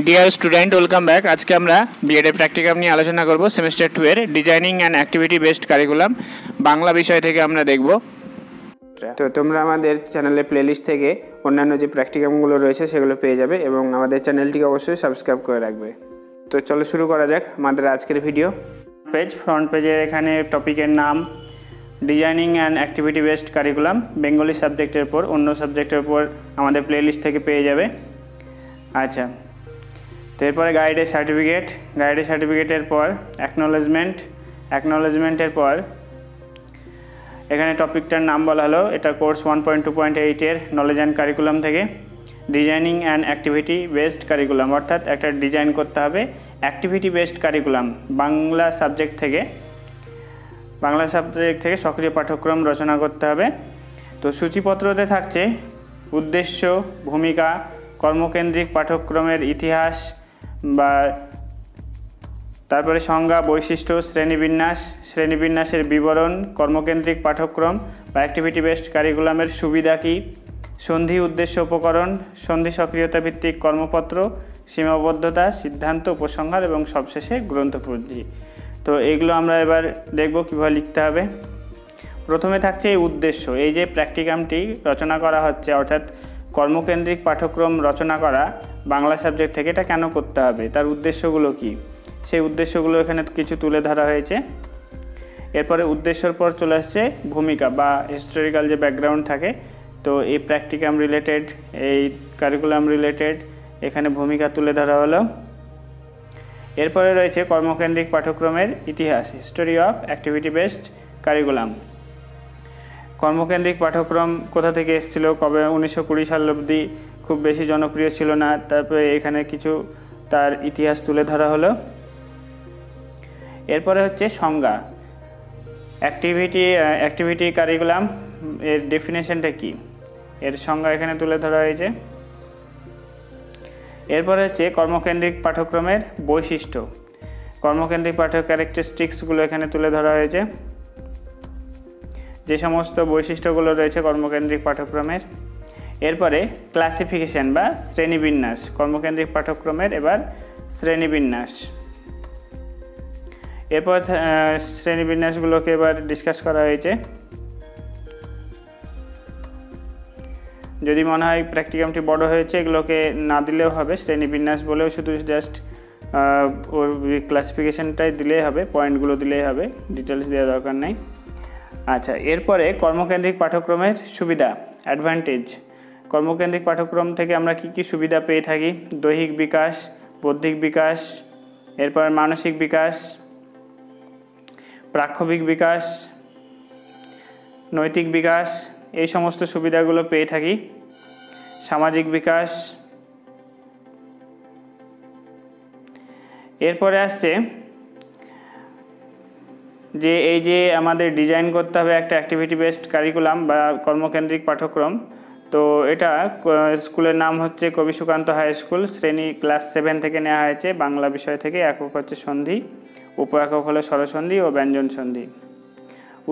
Dear student, welcome back. আজকে আমরা B.Ed practicum নিয়ে আলোচনা করব। সেমিস্টার 2 এর designing and activity based curriculum Bangla বিষয় থেকে আমরা দেখব। তো তোমরা আমাদের চ্যানেলের প্লেলিস্ট থেকে অন্যান্য যে প্র্যাকটিকামগুলো রয়েছে সেগুলো পেয়ে যাবে এবং আমাদের চ্যানেলটিকে অবশ্যই সাবস্ক্রাইব করে রাখবে। তো চলো শুরু করা যাক আমাদের আজকের ভিডিও। ফ্রন্ট পেজের এখানে টপিকের নাম designing and activity based curriculum, Bengali সাবজেক্টের উপর, অন্য সাবজেক্টের উপর আমাদের প্লেলিস্ট থেকে পেয়ে যাবে। আচ্ছা, তো এরপরে গাইডের সার্টিফিকেটের পর অ্যাকনোলেজমেন্টের পর এখানে টপিকটার নাম বলা হলো, এটা কোর্স 1.2.8 এর নলেজ অ্যান্ড কারিকুলাম থেকে designing and activity based curriculum, অর্থাৎ একটা ডিজাইন করতে হবে activity based curriculum Bangla subject থেকে সক্রিয় পাঠ্যক্রম রচনা করতে হবে। তো সূচিপত্রতে থাকছে উদ্দেশ্য, ভূমিকা, কর্মকেন্দ্রিক পাঠ্যক্রমের ইতিহাস বা তারপরে সংজ্ঞা, বৈশিষ্ট্য, শ্রেণীবিন্যাসের বিবরণ, কর্মকেন্দ্রিক পাঠ্যক্রম বা অ্যাক্টিভিটি বেসড কারিকুলামের সুবিধা কী, সন্ধি, উদ্দেশ্য, উপকরণ, সন্ধি সক্রিয়তা ভিত্তিক কর্মপত্র, সীমাবদ্ধতা, সিদ্ধান্ত, উপসংহার এবং সবশেষে গ্রন্থপঞ্জি। তো এগুলো আমরা এবার দেখব কীভাবে লিখতে হবে। প্রথমে থাকছে এই উদ্দেশ্য, এই যে প্র্যাকটিকামটি রচনা করা হচ্ছে অর্থাৎ কর্মকেন্দ্রিক পাঠ্যক্রম রচনা করা বাংলা সাবজেক্ট থেকে, এটা কেন করতে হবে, তার উদ্দেশ্যগুলো কি, সেই উদ্দেশ্যগুলো এখানে কিছু তুলে ধরা হয়েছে। এরপরে উদ্দেশ্যের পর চলে আসছে ভূমিকা বা হিস্টোরিক্যাল যে ব্যাকগ্রাউন্ড থাকে, তো এই প্র্যাকটিকাম রিলেটেড, এই কারিকুলাম রিলেটেড এখানে ভূমিকা তুলে ধরা হলো। এরপরে রয়েছে কর্মকেন্দ্রিক পাঠ্যক্রমের ইতিহাস, history of activity based curriculum. কর্মকেন্দ্রিক পাঠ্যক্রম কোথা থেকে এসেছিল, কবে 1920 সাল অবধি খুব বেশি জনপ্রিয় ছিল না, তারপরে এখানে কিছু তার ইতিহাস তুলে ধরা হলো। এরপরে হচ্ছে সংজ্ঞা, অ্যাক্টিভিটি কারিকুলাম এর ডেফিনেশনটা কি, এর সংজ্ঞা এখানে তুলে ধরা হয়েছে। এরপরে হচ্ছে কর্মকেন্দ্রিক পাঠ্যক্রমের বৈশিষ্ট্য, কর্মকেন্দ্রিক ক্যারেক্টারিস্টিক্সগুলো এখানে তুলে ধরা হয়েছে, যে সমস্ত বৈশিষ্ট্যগুলো রয়েছে কর্মকেন্দ্রিক পাঠ্যক্রমের। এরপরে ক্লাসিফিকেশন বা শ্রেণীবিন্যাস, কর্মকেন্দ্রিক পাঠ্যক্রমের এবার শ্রেণীবিন্যাস। এরপর শ্রেণীবিন্যাসগুলোকে এবার ডিসকাস করা হয়েছে। যদি মনে হয় প্র্যাকটিকামটি বড় হয়েছে, এগুলোকে না দিলেও হবে, শ্রেণীবিন্যাস বলেও শুধু জাস্ট ওর ক্লাসিফিকেশনটাই দিলেই হবে, পয়েন্টগুলো দিলেই হবে, ডিটেলস দেওয়া দরকার নেই। আচ্ছা, এরপরে কর্মকেন্দ্রিক পাঠ্যক্রমের সুবিধা, অ্যাডভান্টেজ। কর্মকেন্দ্রিক পাঠ্যক্রম থেকে আমরা কি সুবিধা পেয়ে থাকি, দৈহিক বিকাশ, বৌদ্ধিক বিকাশ, এরপর মানসিক বিকাশ, প্রাক্ষবিক বিকাশ, নৈতিক বিকাশ, এই সমস্ত সুবিধাগুলো পেয়ে থাকি। সামাজিক বিকাশ। এরপরে আসছে যে এই যে আমাদের ডিজাইন করতে হবে একটা অ্যাক্টিভিটি বেসড কারিকুলাম বা কর্মকেন্দ্রিক পাঠ্যক্রম, তো এটা স্কুলের নাম হচ্ছে কবি সুকান্ত হাই স্কুল, শ্রেণী ক্লাস 7 থেকে নেওয়া হয়েছে, বাংলা বিষয় থেকে। একক হচ্ছে সন্ধি, উপ একক হলো স্বরসন্ধি ও ব্যঞ্জন সন্ধি।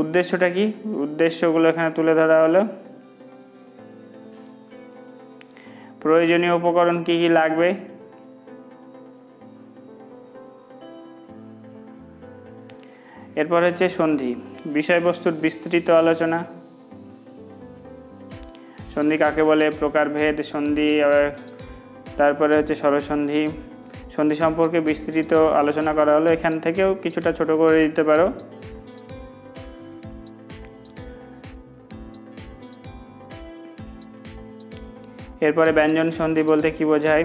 উদ্দেশ্যটা কি, উদ্দেশ্যগুলো এখানে তুলে ধরা হলো। প্রয়োজনীয় উপকরণ কি কি লাগবে, এরপর হচ্ছে সন্ধি, বিষয়বস্তুর বিস্তৃত আলোচনা, সন্ধি কাকে বলে, প্রকারভেদ সন্ধি, তারপরে হচ্ছে স্বরসন্ধি, সন্ধি সম্পর্কে বিস্তৃত আলোচনা করা হলো, এখান থেকেও কিছুটা ছোট করে দিতে পারো। এরপরে ব্যঞ্জন সন্ধি বলতে কি বোঝায়,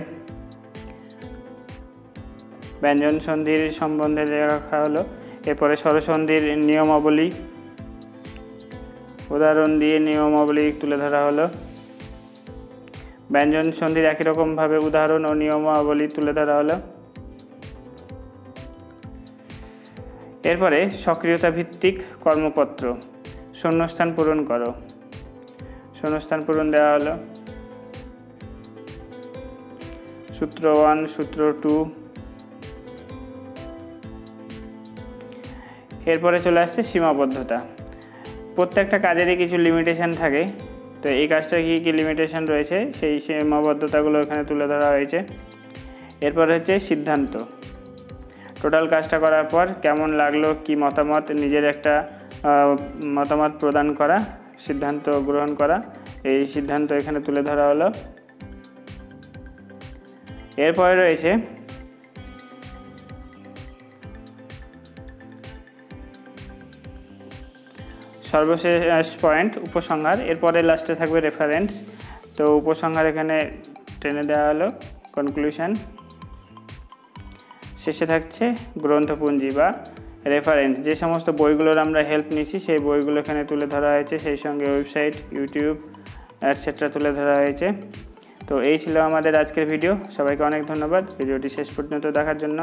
ব্যঞ্জন সন্ধির সম্বন্ধে লেখা হলো। এরপরে স্বরসন্ধির নিয়মাবলী, উদাহরণ দিয়ে নিয়মাবলী তুলে ধরা হলো। ব্যঞ্জন সন্ধির একই রকমভাবে উদাহরণ ও নিয়মাবলী তুলে ধরা হলো। এরপরে সক্রিয়তা ভিত্তিক কর্মপত্র, শূন্যস্থান পূরণ করো, শূন্যস্থান পূরণ দেওয়া হলো। সূত্র 1, সূত্র 2। এরপরে চলে আসছে সীমাবদ্ধতা, প্রত্যেকটা কাজেরই কিছু লিমিটেশন থাকে, তো এই কাজটার কী কী লিমিটেশন রয়েছে সেই সীমাবদ্ধতাগুলো এখানে তুলে ধরা হয়েছে। এরপর হচ্ছে সিদ্ধান্ত। টোটাল কাজটা করার পর কেমন লাগলো, কি মতামত, নিজের একটা মতামত প্রদান করা, সিদ্ধান্ত গ্রহণ করা, এই সিদ্ধান্ত এখানে তুলে ধরা হলো। এরপরে রয়েছে সর্বশেষ পয়েন্ট উপসংহার। এরপরে লাস্টে থাকবে রেফারেন্স। তো উপসংহার এখানে টেনে দেওয়া হলো, কনক্লুশন। শেষে থাকছে গ্রন্থপুঞ্জি বা রেফারেন্স, যে সমস্ত বইগুলোর আমরা হেল্প নিয়েছি সেই বইগুলো এখানে তুলে ধরা হয়েছে, সেই সঙ্গে ওয়েবসাইট, ইউটিউব এটসেট্রা তুলে ধরা হয়েছে। তো এই ছিল আমাদের আজকের ভিডিও। সবাইকে অনেক ধন্যবাদ ভিডিওটি শেষ পর্যন্ত দেখার জন্য।